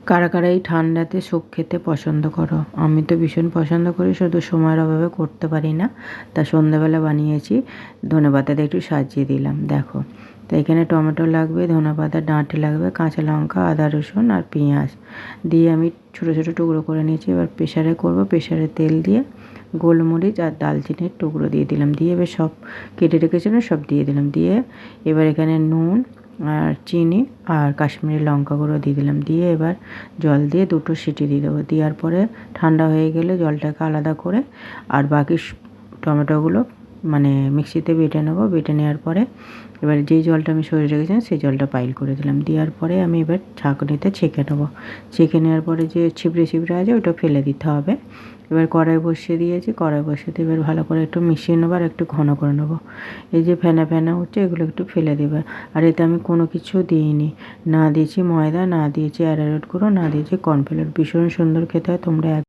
কারা কারা এই ঠান্ডাতে স্যুপ খেতে পছন্দ করো? আমি তো ভীষণ পছন্দ করি, শুধু সময়ের অভাবে করতে পারি না। তা সন্ধ্যাবেলা বানিয়েছি, ধনেপাতা দিয়ে একটু সাজিয়ে দিলাম। দেখো, তো এখানে টমেটো লাগবে, ধনেপাতা ডাঁটি লাগবে, কাঁচা লঙ্কা, আদা রসুন আর পেঁয়াজ দিয়ে আমি ছোটো ছোটো টুকরো করে নিয়েছি। এবার প্রেশারে করব, প্রেশারে তেল দিয়ে গোলমরিচ আর দালচিনির টুকরো দিয়ে দিলাম, দিয়ে এবার সব কেটে রেখেছিলাম সব দিয়ে দিলাম, দিয়ে এবার এখানে নুন আর চিনি আর কাশ্মীরি লঙ্কা গুঁড়ো দিয়ে দিলাম, দিয়ে এবার জল দিয়ে 2টো সিটি দিয়ে দেবো। দেওয়ার পরে ঠান্ডা হয়ে গেলে জলটাকে আলাদা করে আর বাকি টমেটোগুলো মানে মিক্সিতে বেটে নেবো। বেটে নেওয়ার পরে এবার যেই জলটা আমি সরিয়ে রেখেছিলাম সেই জলটা পাইল করে দিলাম। দেওয়ার পরে আমি এবার ছাঁকনিতে ছেঁকে নেবো। ছেঁকে নেওয়ার পরে যে ছিবড়ে ছিবড়ে আছে ওটা ফেলে দিতে হবে। এবার কড়াই বসিয়ে দিয়েছি, কড়াই বসিয়ে দিয়ে এবার ভালো করে একটু মিশিয়ে নেবো আর একটু ঘন করে নেবো। এই যে ফেনা ফেনা হচ্ছে এগুলো একটু ফেলে দেবে। আর এতে আমি কোনো কিছু দিইনি, না দিয়েছি ময়দা, না দিয়েছি অ্যারারুট গুঁড়ো, না দিয়েছি কর্নফ্লাওয়ার। ভীষণ সুন্দর খেতে হয়, তোমরা